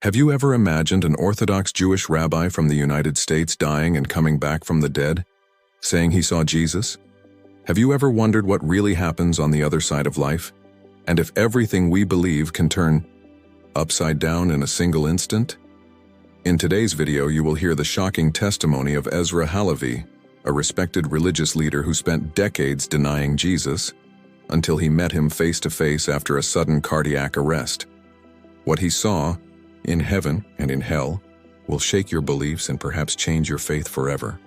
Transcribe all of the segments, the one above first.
Have you ever imagined an Orthodox Jewish rabbi from the United States dying and coming back from the dead, saying he saw Jesus? Have you ever wondered what really happens on the other side of life? And if everything we believe can turn upside down in a single instant? In today's video, you will hear the shocking testimony of Ezra Halevi, a respected religious leader who spent decades denying Jesus until he met him face to face after a sudden cardiac arrest. What he saw, in heaven and in hell, will shake your beliefs and perhaps change your faith forever.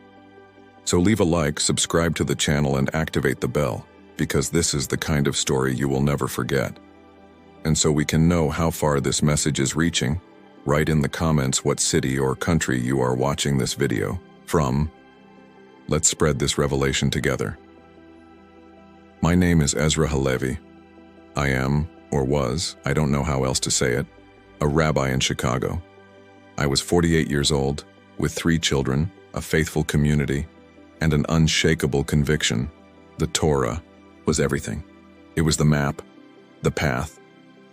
So leave a like, subscribe to the channel, and activate the bell, because this is the kind of story you will never forget. And so we can know how far this message is reaching, write in the comments what city or country you are watching this video from. Let's spread this revelation together. My name is Ezra Halevi. I am, or was, I don't know how else to say it, a rabbi in Chicago. I was 48 years old, with 3 children, a faithful community, and an unshakable conviction. The Torah was everything. It was the map, the path,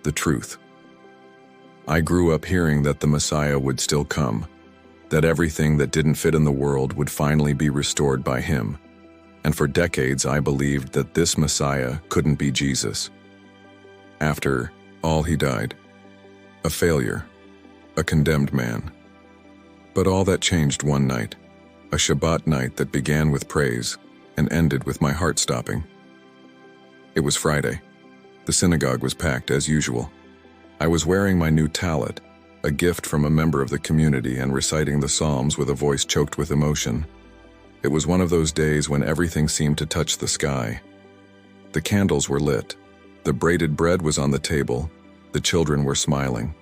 the truth. I grew up hearing that the Messiah would still come, that everything that didn't fit in the world would finally be restored by him. And for decades I believed that this Messiah couldn't be Jesus. After all, he died. A failure, a condemned man. But all that changed one night, a Shabbat night that began with praise and ended with my heart stopping. It was Friday. The synagogue was packed as usual. I was wearing my new talit, a gift from a member of the community, and reciting the Psalms with a voice choked with emotion. It was one of those days when everything seemed to touch the sky. The candles were lit, the braided bread was on the table, the children were smiling.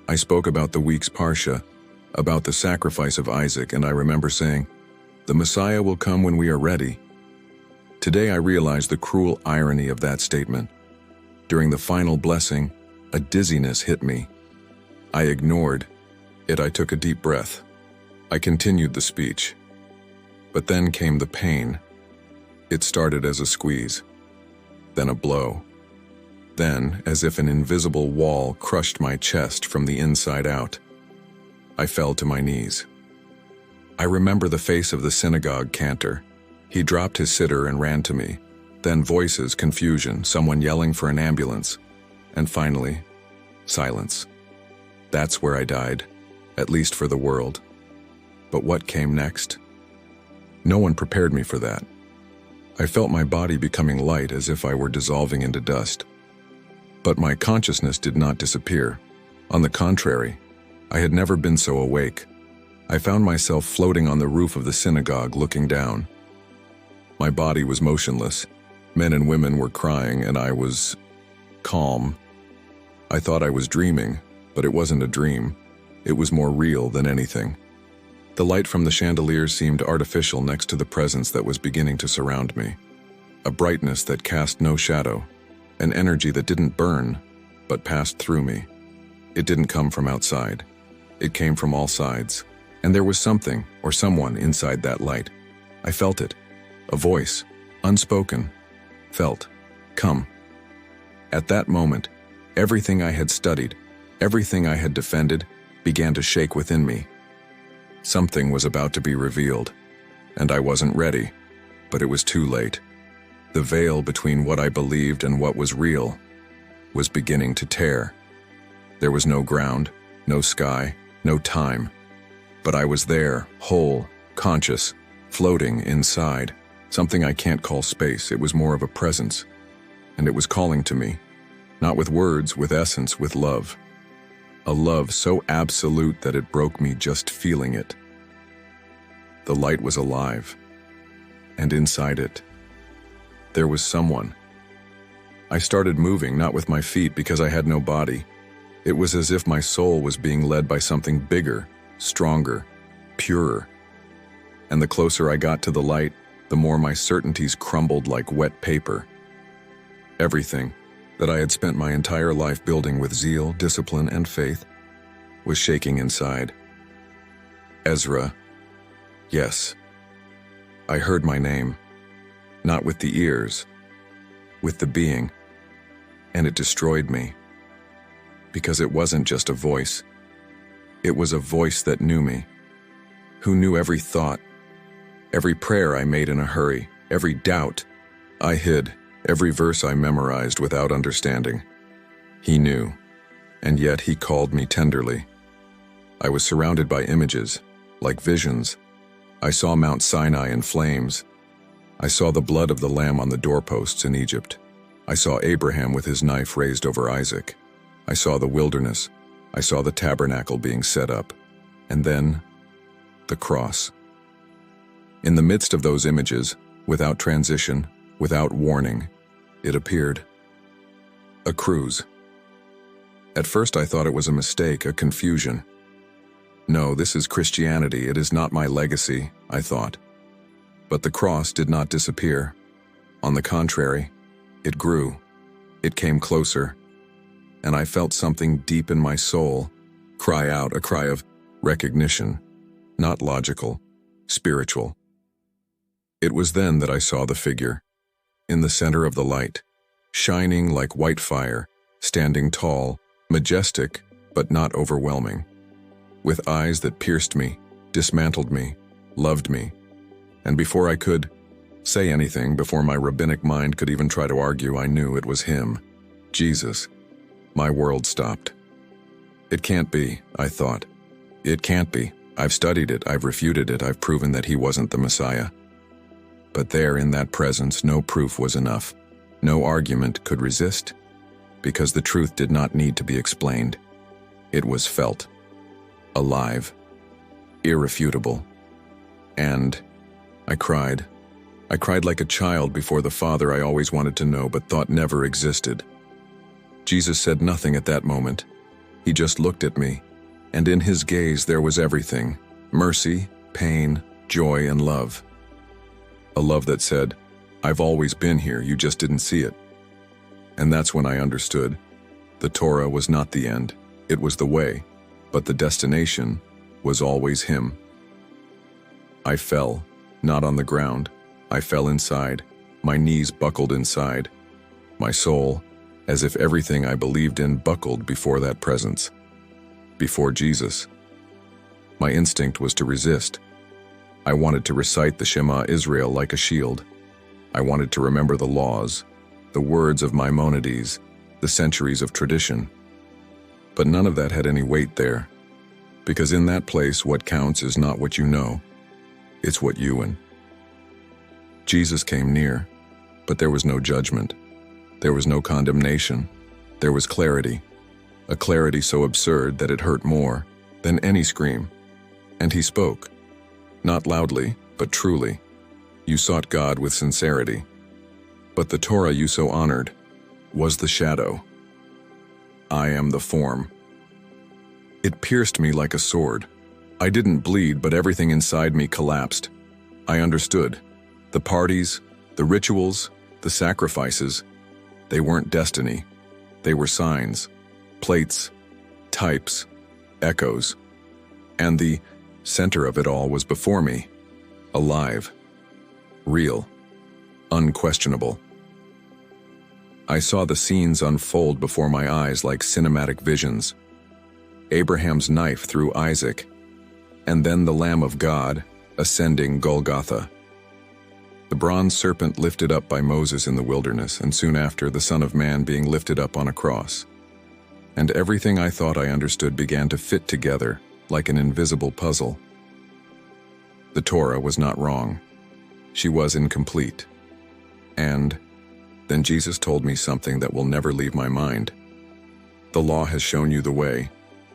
I spoke about the week's Parsha, about the sacrifice of Isaac, and I remember saying, "The Messiah will come when we are ready." Today I realize the cruel irony of that statement. During the final blessing, a dizziness hit me. I ignored it. I took a deep breath. I continued the speech. But then came the pain. It started as a squeeze, then a blow. Then, as if an invisible wall crushed my chest from the inside out, I fell to my knees. I remember the face of the synagogue cantor. He dropped his sitter and ran to me. Then voices, confusion, someone yelling for an ambulance, and finally, silence. That's where I died, at least for the world. But what came next? No one prepared me for that. I felt my body becoming light, as if I were dissolving into dust. But my consciousness did not disappear. On the contrary, I had never been so awake. I found myself floating on the roof of the synagogue, looking down. My body was motionless. Men and women were crying, and I was calm. I thought I was dreaming, but it wasn't a dream. It was more real than anything. The light from the chandeliers seemed artificial next to the presence that was beginning to surround me. A brightness that cast no shadow. An energy that didn't burn, but passed through me. It didn't come from outside. It came from all sides. And there was something, or someone, inside that light. I felt it. A voice, unspoken, felt, "Come." At that moment, everything I had studied, everything I had defended, began to shake within me. Something was about to be revealed, and I wasn't ready, but it was too late. The veil between what I believed and what was real was beginning to tear. There was no ground, no sky, no time. But I was there, whole, conscious, floating inside. Something I can't call space. It was more of a presence. And it was calling to me. Not with words, with essence, with love. A love so absolute that it broke me just feeling it. The light was alive. And inside it, there was someone. I started moving, not with my feet because I had no body. It was as if my soul was being led by something bigger, stronger, purer. And the closer I got to the light, the more my certainties crumbled like wet paper. Everything that I had spent my entire life building with zeal, discipline, and faith was shaking inside. Ezra. Yes. I heard my name. Not with the ears, with the being, and it destroyed me. Because it wasn't just a voice, It was a voice that knew me, who knew every thought, every prayer I made in a hurry, every doubt I hid, every verse I memorized without understanding. He knew, and yet he called me tenderly. I was surrounded by images, like visions. I saw Mount Sinai in flames. I saw the blood of the lamb on the doorposts in Egypt. I saw Abraham with his knife raised over Isaac. I saw the wilderness. I saw the tabernacle being set up. And then, the cross. In the midst of those images, without transition, without warning, it appeared. A cruse. At first I thought it was a mistake, a confusion. No, this is Christianity, it is not my legacy, I thought. But the cross did not disappear. On the contrary, it grew. It came closer. And I felt something deep in my soul cry out, a cry of recognition, not logical, spiritual. It was then that I saw the figure, in the center of the light, shining like white fire, standing tall, majestic, but not overwhelming, with eyes that pierced me, dismantled me, loved me. And before I could say anything, before my rabbinic mind could even try to argue, I knew it was him, Jesus. My world stopped. It can't be, I thought. It can't be. I've studied it, I've refuted it, I've proven that he wasn't the Messiah. But there, in that presence, no proof was enough. No argument could resist, because the truth did not need to be explained. It was felt, alive, irrefutable. And I cried. I cried like a child before the Father I always wanted to know but thought never existed. Jesus said nothing at that moment. He just looked at me, and in his gaze there was everything: mercy, pain, joy, and love. A love that said, I've always been here, you just didn't see it. And that's when I understood. The Torah was not the end, it was the way, but the destination was always him. I fell, not on the ground. I fell inside, my knees buckled inside. My soul, as if everything I believed in buckled before that presence, before Jesus. My instinct was to resist. I wanted to recite the Shema Israel like a shield. I wanted to remember the laws, the words of Maimonides, the centuries of tradition. But none of that had any weight there, because in that place what counts is not what you know, it's what you and. Jesus came near, but there was no judgment. There was no condemnation. There was clarity, a clarity so absurd that it hurt more than any scream. And he spoke, not loudly, but truly. You sought God with sincerity, but the Torah you so honored was the shadow. I am the form. It pierced me like a sword. I didn't bleed, but everything inside me collapsed. I understood. The parties, the rituals, the sacrifices, they weren't destiny. They were signs, plates, types, echoes. And the center of it all was before me, alive, real, unquestionable. I saw the scenes unfold before my eyes like cinematic visions. Abraham's knife through Isaac, and then the Lamb of God ascending Golgotha. The bronze serpent lifted up by Moses in the wilderness, and soon after the Son of Man being lifted up on a cross. And everything I thought I understood began to fit together like an invisible puzzle. The Torah was not wrong. She was incomplete. And then Jesus told me something that will never leave my mind. The law has shown you the way,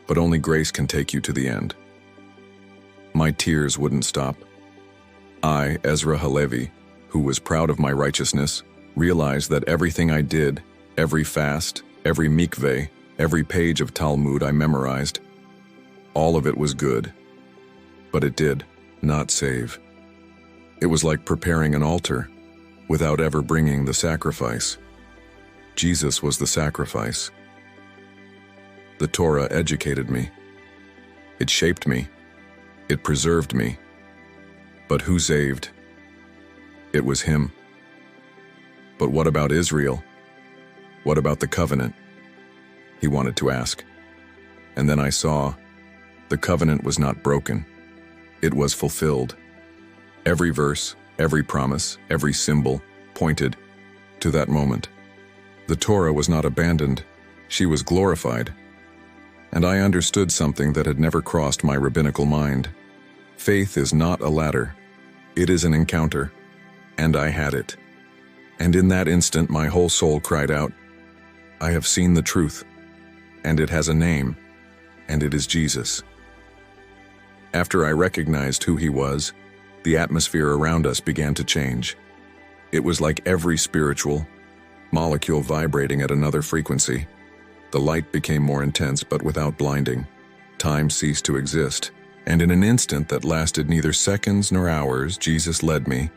but only grace can take you to the end. My tears wouldn't stop. I, Ezra Halevi, who was proud of my righteousness, realized that everything I did, every fast, every mikveh, every page of Talmud I memorized, all of it was good. But it did not save. It was like preparing an altar without ever bringing the sacrifice. Jesus was the sacrifice. The Torah educated me. It shaped me. It preserved me. But who saved? It was him. But what about Israel? What about the covenant? He wanted to ask. And then I saw The covenant was not broken. It was fulfilled. Every verse, every promise, every symbol pointed to that moment. The Torah was not abandoned. She was glorified. And I understood something that had never crossed my rabbinical mind. Faith is not a ladder. It is an encounter. And I had it. And in that instant, my whole soul cried out, I have seen the truth. And it has a name. And it is Jesus. After I recognized who he was, the atmosphere around us began to change. It was like every spiritual molecule vibrating at another frequency. The light became more intense, but without blinding. Time ceased to exist, and in an instant that lasted neither seconds nor hours, Jesus led me,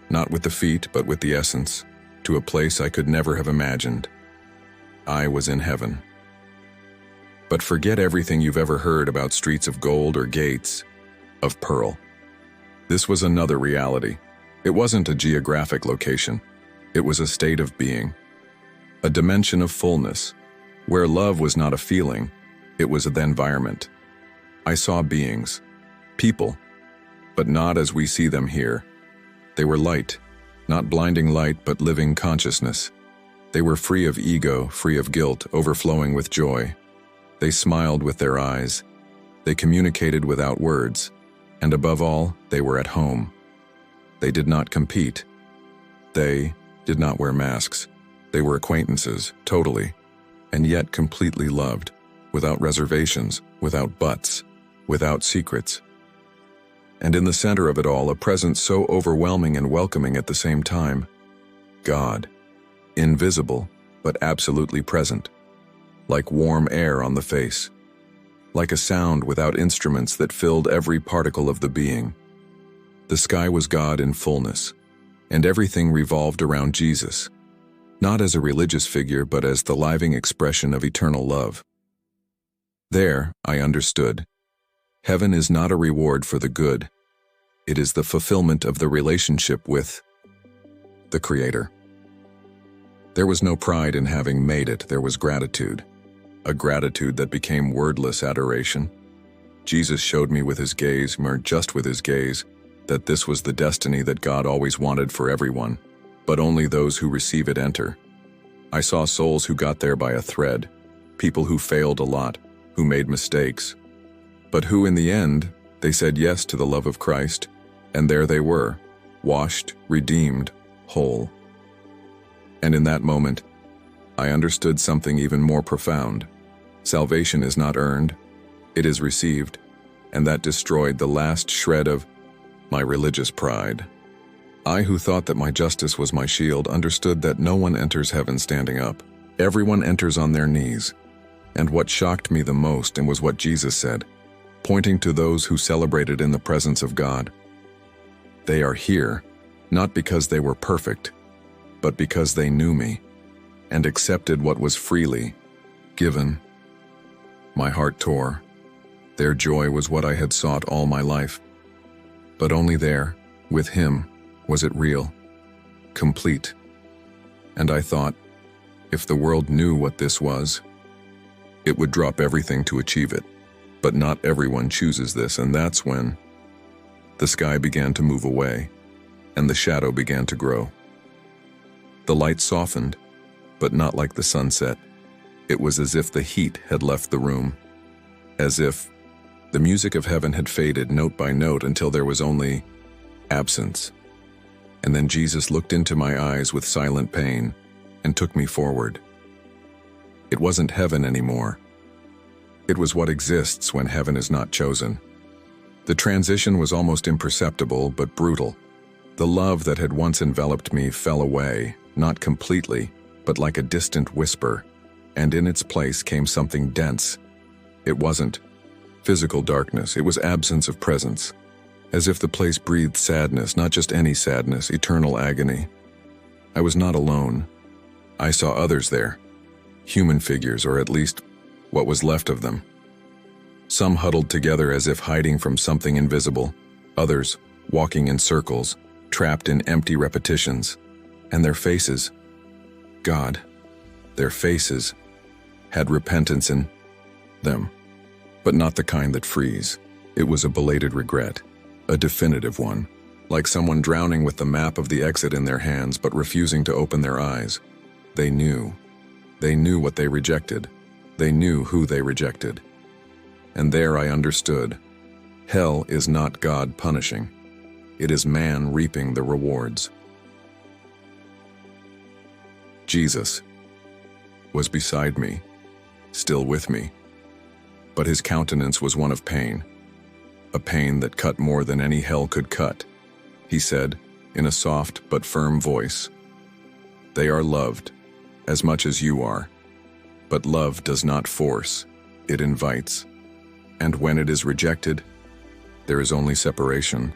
not with the feet, but with the essence, to a place I could never have imagined. I was in heaven. But forget everything you've ever heard about streets of gold or gates of pearl. This was another reality. It wasn't a geographic location. It was a state of being, a dimension of fullness, where love was not a feeling, it was the environment. I saw beings, people, but not as we see them here. They were light, not blinding light, but living consciousness. They were free of ego, free of guilt, overflowing with joy. They smiled with their eyes. They communicated without words. And above all, they were at home. They did not compete. They did not wear masks. They were acquaintances, totally, and yet completely loved, without reservations, without buts, without secrets. And in the center of it all, a presence so overwhelming and welcoming at the same time. God, invisible, but absolutely present, like warm air on the face, like a sound without instruments that filled every particle of the being. The sky was God in fullness, and everything revolved around Jesus, not as a religious figure, but as the living expression of eternal love. There, I understood. Heaven is not a reward for the good. It is the fulfillment of the relationship with the Creator. There was no pride in having made it. There was gratitude, a gratitude that became wordless adoration. Jesus showed me with his gaze, just with his gaze, that this was the destiny that God always wanted for everyone, but only those who receive it enter. I saw souls who got there by a thread, people who failed a lot, who made mistakes, but who in the end, they said yes to the love of Christ, and there they were, washed, redeemed, whole. And in that moment, I understood something even more profound. Salvation is not earned, it is received, and that destroyed the last shred of my religious pride. I, who thought that my justice was my shield, understood that no one enters heaven standing up. Everyone enters on their knees. And what shocked me the most, and was what Jesus said, pointing to those who celebrated in the presence of God. They are here, not because they were perfect, but because they knew me, and accepted what was freely given. My heart tore. Their joy was what I had sought all my life. But only there, with him, was it real, complete. And I thought, if the world knew what this was, it would drop everything to achieve it. But not everyone chooses this, and that's when the sky began to move away, and the shadow began to grow. The light softened, but not like the sunset. It was as if the heat had left the room, as if the music of heaven had faded note by note until there was only absence. And then Jesus looked into my eyes with silent pain and took me forward. It wasn't heaven anymore. It was what exists when heaven is not chosen. The transition was almost imperceptible, but brutal. The love that had once enveloped me fell away, not completely, but like a distant whisper, and in its place came something dense. It wasn't physical darkness, it was absence of presence, as if the place breathed sadness, not just any sadness, eternal agony. I was not alone. I saw others there, human figures, or at least what was left of them. Some huddled together as if hiding from something invisible, others walking in circles, trapped in empty repetitions, and their faces, God, their faces had repentance in them. but not the kind that frees. It was a belated regret, a definitive one, like someone drowning with the map of the exit in their hands but refusing to open their eyes. They knew. They knew what they rejected. They knew who they rejected. And there I understood. Hell is not God punishing. It is man reaping the rewards. Jesus was beside me, still with me, but his countenance was one of pain, a pain that cut more than any hell could cut. He said, in a soft but firm voice, "They are loved, as much as you are, but love does not force, it invites. And when it is rejected, there is only separation."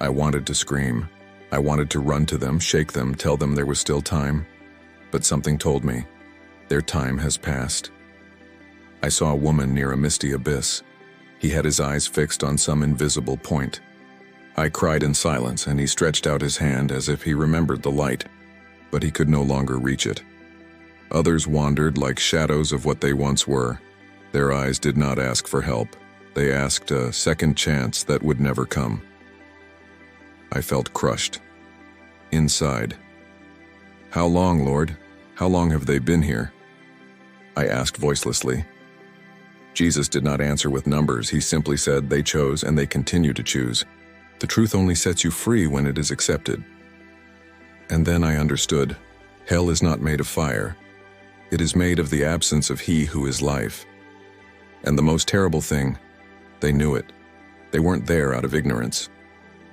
I wanted to scream. I wanted to run to them, shake them, tell them there was still time. But something told me, their time has passed. I saw a woman near a misty abyss. He had his eyes fixed on some invisible point. I cried in silence, and he stretched out his hand as if he remembered the light, but he could no longer reach it. Others wandered like shadows of what they once were. Their eyes did not ask for help. They asked a second chance that would never come. I felt crushed. Inside. "How long, Lord? How long have they been here?" I asked voicelessly. Jesus did not answer with numbers. He simply said, "They chose and they continue to choose. The truth only sets you free when it is accepted." And then I understood. Hell is not made of fire. It is made of the absence of He who is life. And the most terrible thing, they knew it. They weren't there out of ignorance.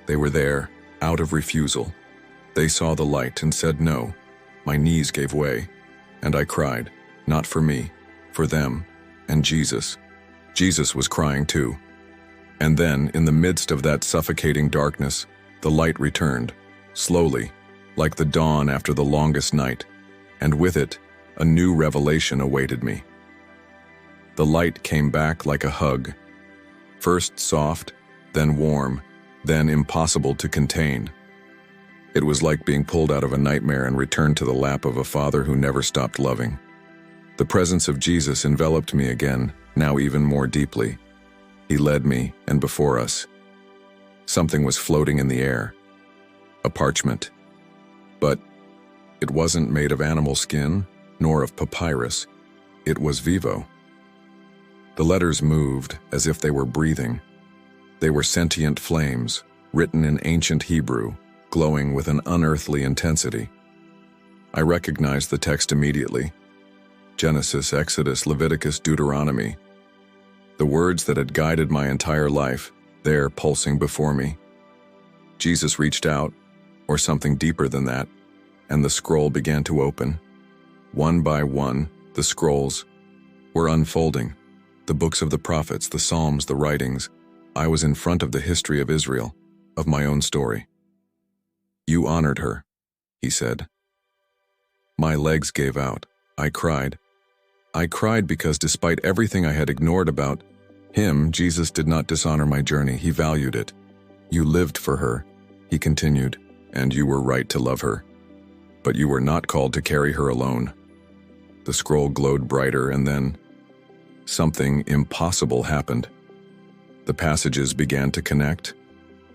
They were there out of refusal. They saw the light and said no. My knees gave way, and I cried, not for me, for them, and Jesus. Jesus was crying too. And then, in the midst of that suffocating darkness, the light returned, slowly, like the dawn after the longest night, and with it, a new revelation awaited me. The light came back like a hug, first soft, then warm, then impossible to contain. It was like being pulled out of a nightmare and returned to the lap of a father who never stopped loving. The presence of Jesus enveloped me again, now even more deeply. He led me, and before us, something was floating in the air. A parchment. But it wasn't made of animal skin, nor of papyrus. It was vivo. The letters moved as if they were breathing. They were sentient flames, written in ancient Hebrew, glowing with an unearthly intensity. I recognized the text immediately. Genesis, Exodus, Leviticus, Deuteronomy. The words that had guided my entire life, there pulsing before me. Jesus reached out, or something deeper than that, and the scroll began to open. One by one, the scrolls were unfolding. The books of the prophets, the Psalms, the writings. I was in front of the history of Israel, of my own story. "You honored her," he said. My legs gave out. I cried. I cried because despite everything I had ignored about him, Jesus did not dishonor my journey. He valued it. "You lived for her," he continued, "and you were right to love her. But you were not called to carry her alone." The scroll glowed brighter, and then something impossible happened. The passages began to connect,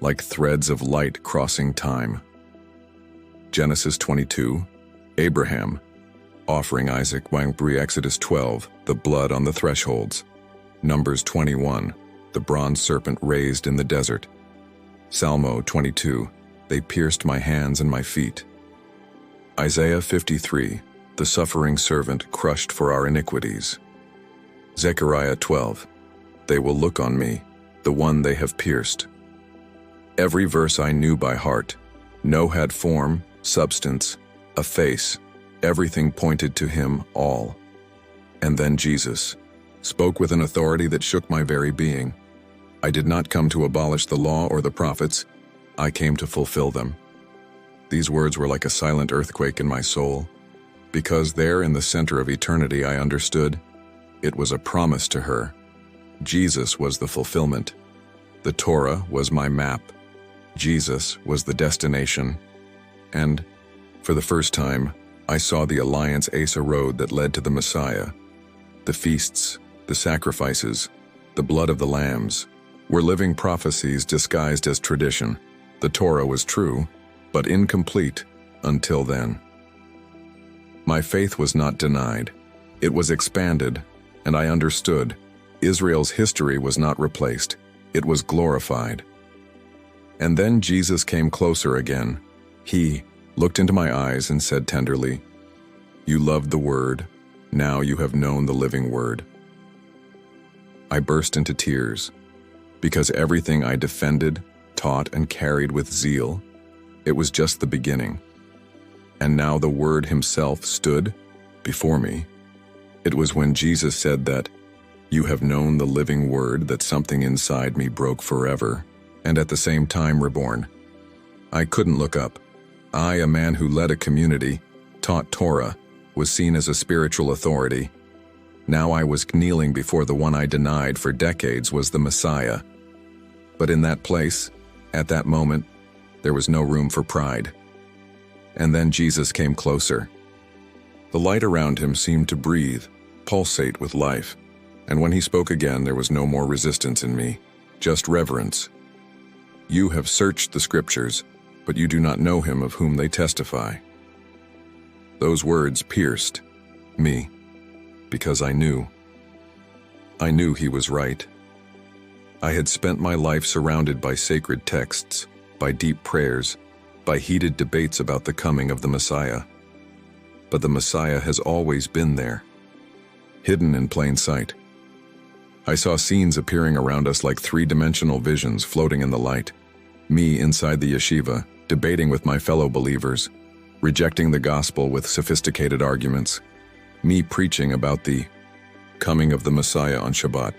like threads of light crossing time. Genesis 22, Abraham, offering Isaac. Exodus 12, the blood on the thresholds. Numbers 21, the bronze serpent raised in the desert. Psalmo 22, they pierced my hands and my feet. Isaiah 53, the suffering servant crushed for our iniquities. Zechariah 12, they will look on me, the one they have pierced. Every verse I knew by heart. No had form, substance, a face. Everything pointed to him, all. And then Jesus spoke with an authority that shook my very being. I did not come to abolish the law or the prophets. I came to fulfill them. These words were like a silent earthquake in my soul, because there in the center of eternity I understood it was a promise to her. Jesus was the fulfillment. The Torah was my map. Jesus was the destination. And, for the first time, I saw the Alliance Asa road that led to the Messiah. The feasts, the sacrifices, the blood of the lambs, were living prophecies disguised as tradition. The Torah was true, but incomplete until then. My faith was not denied. It was expanded, and I understood. Israel's history was not replaced. It was glorified. And then Jesus came closer again. He looked into my eyes and said tenderly, "You loved the Word. Now you have known the living Word." I burst into tears, because everything I defended, taught, and carried with zeal, it was just the beginning. And now the Word himself stood before me. It was when Jesus said that, "You have known the living Word," that something inside me broke forever, and at the same time reborn. I couldn't look up. I, a man who led a community, taught Torah, was seen as a spiritual authority. Now I was kneeling before the one I denied for decades was the Messiah. But in that place, at that moment, there was no room for pride. And then Jesus came closer. The light around him seemed to breathe, pulsate with life, and when he spoke again, there was no more resistance in me, just reverence. "You have searched the Scriptures, but you do not know him of whom they testify." Those words pierced me, because I knew he was right. I had spent my life surrounded by sacred texts, by deep prayers, by heated debates about the coming of the Messiah. But the Messiah has always been there, hidden in plain sight. I saw scenes appearing around us like three-dimensional visions floating in the light. Me inside the yeshiva, debating with my fellow believers, rejecting the gospel with sophisticated arguments. Me preaching about the coming of the Messiah on Shabbat.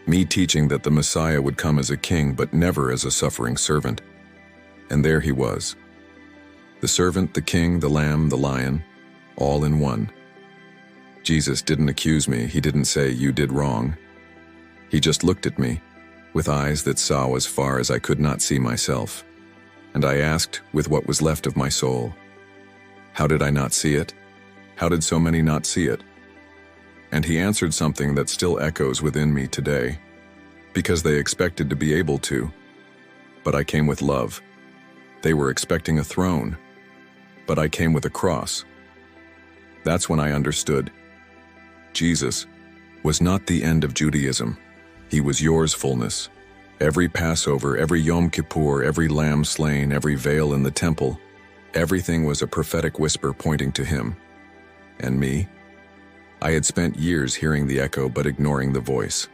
Me teaching that the Messiah would come as a king, but never as a suffering servant. And there he was. The servant, the king, the lamb, the lion, all in one. Jesus didn't accuse me. He didn't say, "You did wrong." He just looked at me, with eyes that saw as far as I could not see myself. And I asked, with what was left of my soul, "How did I not see it? How did so many not see it?" And he answered something that still echoes within me today, because they expected to be able to. But I came with love. They were expecting a throne, but I came with a cross. That's when I understood. Jesus was not the end of Judaism. He was yours fullness. Every Passover, every Yom Kippur, every lamb slain, every veil in the temple, everything was a prophetic whisper pointing to him. And me? I had spent years hearing the echo but ignoring the voice.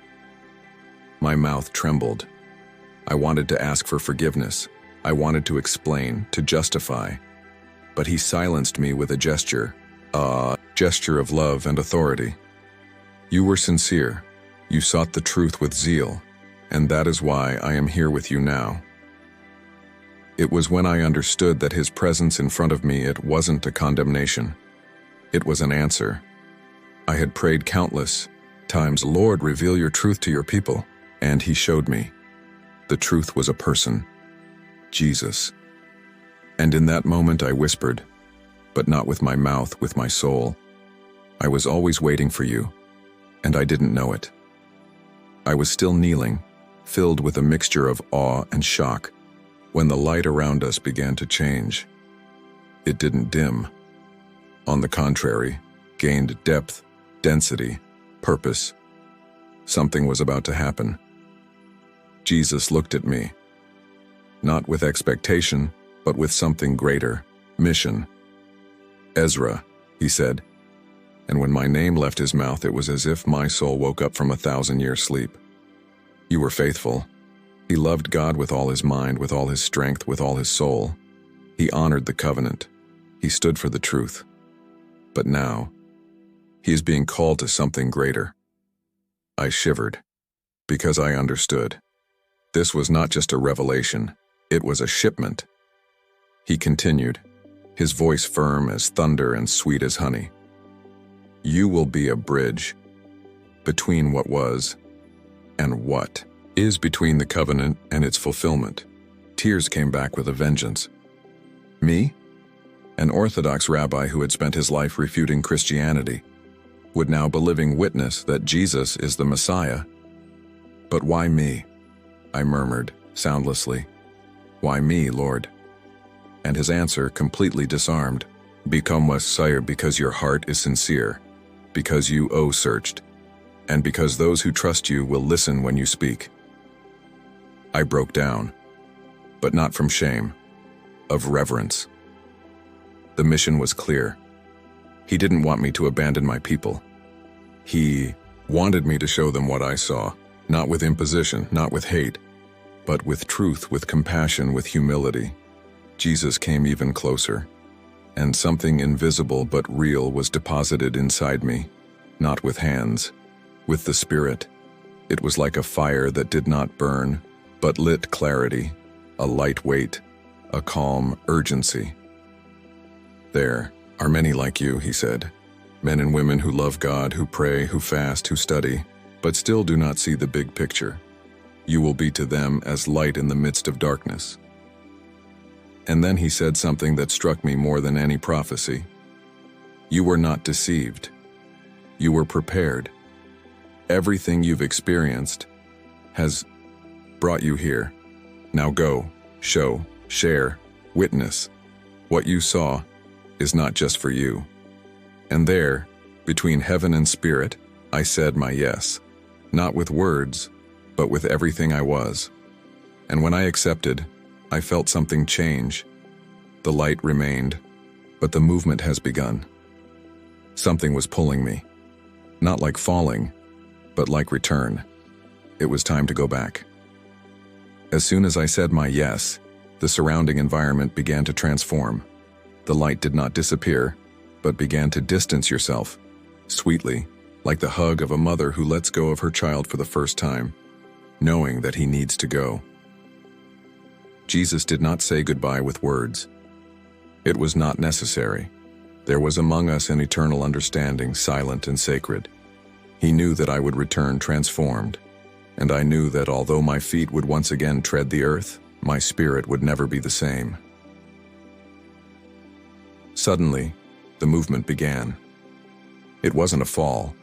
My mouth trembled. I wanted to ask for forgiveness. I wanted to explain, to justify. But he silenced me with a gesture of love and authority. "You were sincere. You sought the truth with zeal, and that is why I am here with you now." It was when I understood that his presence in front of me, it wasn't a condemnation. It was an answer. I had prayed countless times, "Lord, reveal your truth to your people," and he showed me. The truth was a person, Jesus. And in that moment I whispered, but not with my mouth, with my soul, "I was always waiting for you, and I didn't know it." I was still kneeling, filled with a mixture of awe and shock, when the light around us began to change. It didn't dim. On the contrary, gained depth, density, purpose. Something was about to happen. Jesus looked at me, not with expectation, but with something greater, mission. "Ezra," he said, and when my name left his mouth, it was as if my soul woke up from a 1,000-year sleep. "You were faithful." He loved God with all his mind, with all his strength, with all his soul. He honored the covenant. He stood for the truth. But now, he is being called to something greater. I shivered, because I understood. This was not just a revelation, it was a shipment. He continued, his voice firm as thunder and sweet as honey. "You will be a bridge between what was and what is, between the covenant and its fulfillment." Tears came back with a vengeance. Me? An Orthodox rabbi who had spent his life refuting Christianity, would now be living witness that Jesus is the Messiah. "But why me?" I murmured, soundlessly. "Why me, Lord?" And his answer completely disarmed. "Become Messiah because your heart is sincere, because you searched, and because those who trust you will listen when you speak." I broke down, but not from shame, of reverence. The mission was clear. He didn't want me to abandon my people. He wanted me to show them what I saw, not with imposition, not with hate, but with truth, with compassion, with humility. Jesus came even closer, and something invisible but real was deposited inside me, not with hands, with the Spirit. It was like a fire that did not burn, but lit clarity, a light weight, a calm urgency. "There are many like you," he said, "men and women who love God, who pray, who fast, who study, but still do not see the big picture. You will be to them as light in the midst of darkness." And then he said something that struck me more than any prophecy. "You were not deceived. You were prepared. Everything you've experienced has brought you here. Now go, show, share, witness. What you saw is not just for you." And there, between heaven and spirit, I said my yes, not with words, but with everything I was. And when I accepted, I felt something change. The light remained, but the movement has begun. Something was pulling me, not like falling, but like return. It was time to go back. As soon as I said my yes, the surrounding environment began to transform. The light did not disappear, but began to distance yourself, sweetly, like the hug of a mother who lets go of her child for the first time, knowing that he needs to go. Jesus did not say goodbye with words. It was not necessary. There was among us an eternal understanding, silent and sacred. He knew that I would return transformed, and I knew that although my feet would once again tread the earth, my spirit would never be the same. Suddenly, the movement began. It wasn't a fall.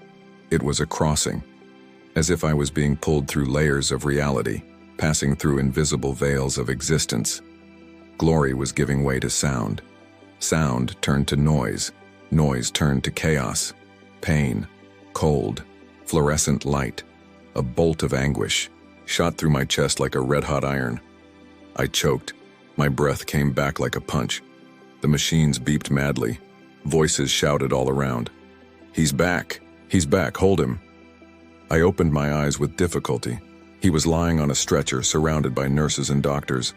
It was a crossing, as if I was being pulled through layers of reality, passing through invisible veils of existence. Glory was giving way to sound. Sound turned to noise. Noise turned to chaos. Pain, cold, fluorescent light. A bolt of anguish shot through my chest like a red-hot iron. I choked. My breath came back like a punch. The machines beeped madly. Voices shouted all around. "He's back! He's back! Hold him!" I opened my eyes with difficulty. He was lying on a stretcher surrounded by nurses and doctors.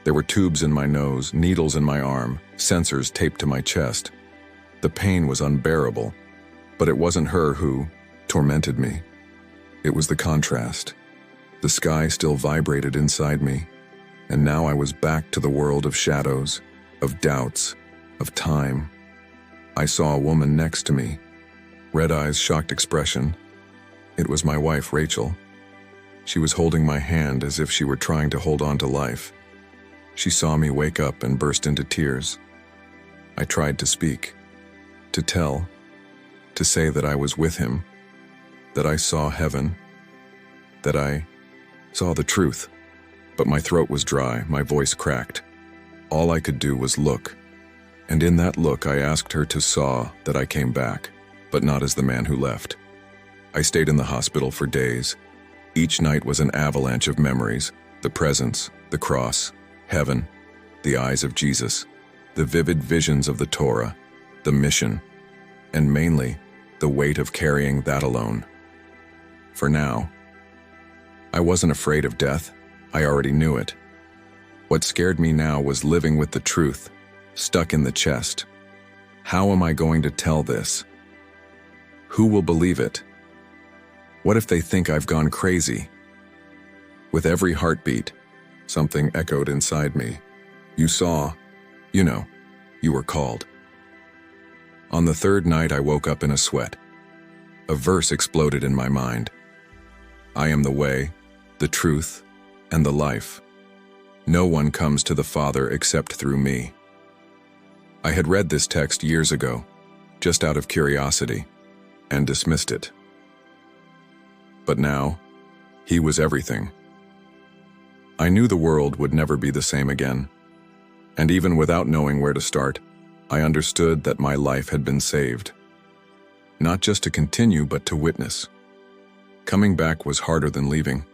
There were tubes in my nose, needles in my arm, sensors taped to my chest. The pain was unbearable, but it wasn't her who tormented me. It was the contrast. The sky still vibrated inside me, and now I was back to the world of shadows, of doubts, of time. I saw a woman next to me. Red eyes, shocked expression. It was my wife, Rachel. She was holding my hand as if she were trying to hold on to life. She saw me wake up and burst into tears. I tried to speak, to tell, to say that I was with him, that I saw heaven, that I saw the truth. But my throat was dry, my voice cracked. All I could do was look. And in that look, I asked her to saw that I came back, but not as the man who left. I stayed in the hospital for days. Each night was an avalanche of memories, the presence, the cross, heaven, the eyes of Jesus, the vivid visions of the Torah, the mission, and mainly, the weight of carrying that alone. For now, I wasn't afraid of death. I already knew it. What scared me now was living with the truth, stuck in the chest. How am I going to tell this? Who will believe it? What if they think I've gone crazy? With every heartbeat, something echoed inside me. You saw, you were called. On the third night, I woke up in a sweat. A verse exploded in my mind. I am the way, the truth, and the life. No one comes to the Father except through me. I had read this text years ago, just out of curiosity, and dismissed it. But now, He was everything. I knew the world would never be the same again. And even without knowing where to start, I understood that my life had been saved. Not just to continue, but to witness. Coming back was harder than leaving.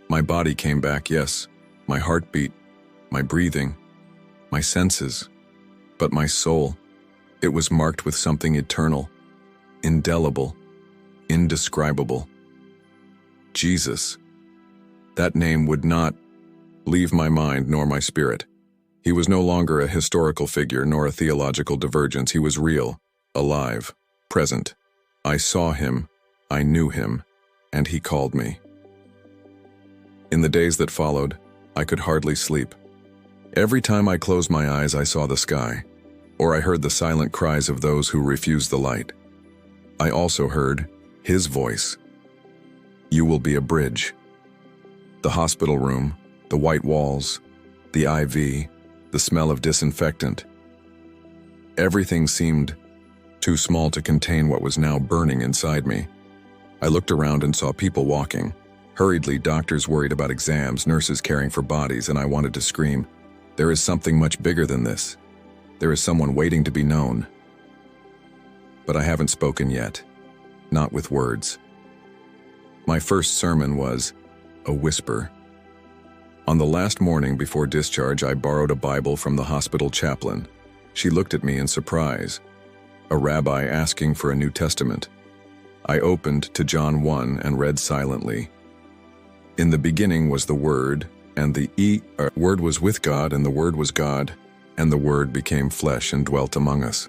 My body came back, yes, my heartbeat, my breathing, my senses, but my soul, it was marked with something eternal, indelible, indescribable. Jesus. That name would not leave my mind nor my spirit. He was no longer a historical figure nor a theological divergence. He was real, alive, present. I saw him, I knew him, and he called me. In the days that followed, I could hardly sleep. Every time I closed my eyes, I saw the sky, or I heard the silent cries of those who refused the light. I also heard his voice. You will be a bridge. The hospital room, the white walls, the IV, the smell of disinfectant. Everything seemed too small to contain what was now burning inside me. I looked around and saw people walking. Hurriedly, doctors worried about exams, nurses caring for bodies, and I wanted to scream, there is something much bigger than this. There is someone waiting to be known. But I haven't spoken yet, not with words. My first sermon was a whisper. On the last morning before discharge, I borrowed a Bible from the hospital chaplain. She looked at me in surprise. A rabbi asking for a New Testament. I opened to John 1 and read silently. In the beginning was the Word, and the Word was with God, and the Word was God, and the Word became flesh and dwelt among us.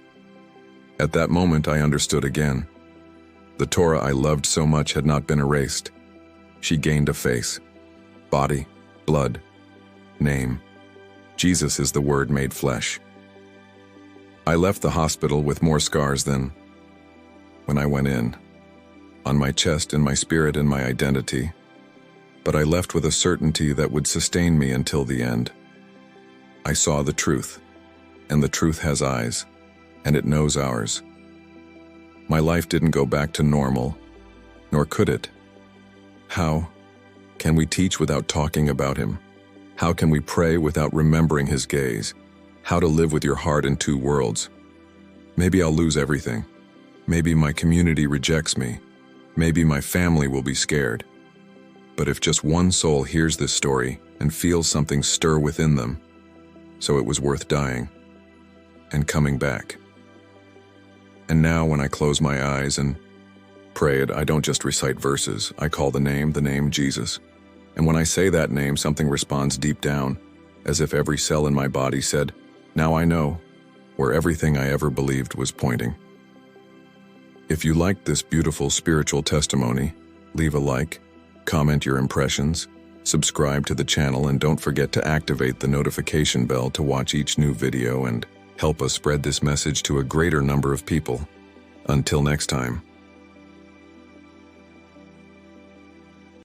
At that moment I understood again. The Torah I loved so much had not been erased. She gained a face, body, blood, name. Jesus is the Word made flesh. I left the hospital with more scars than when I went in, on my chest, in my spirit, in my identity. But I left with a certainty that would sustain me until the end. I saw the truth, and the truth has eyes, and it knows ours. My life didn't go back to normal, nor could it. How can we teach without talking about him? How can we pray without remembering his gaze? How to live with your heart in two worlds? Maybe I'll lose everything. Maybe my community rejects me. Maybe my family will be scared. But if just one soul hears this story and feels something stir within them, so it was worth dying and coming back. And now when I close my eyes and pray it, I don't just recite verses. I call the name Jesus. And when I say that name, something responds deep down, as if every cell in my body said, now I know, where everything I ever believed was pointing. If you liked this beautiful spiritual testimony, leave a like, comment your impressions, subscribe to the channel, and don't forget to activate the notification bell to watch each new video and help us spread this message to a greater number of people. Until next time.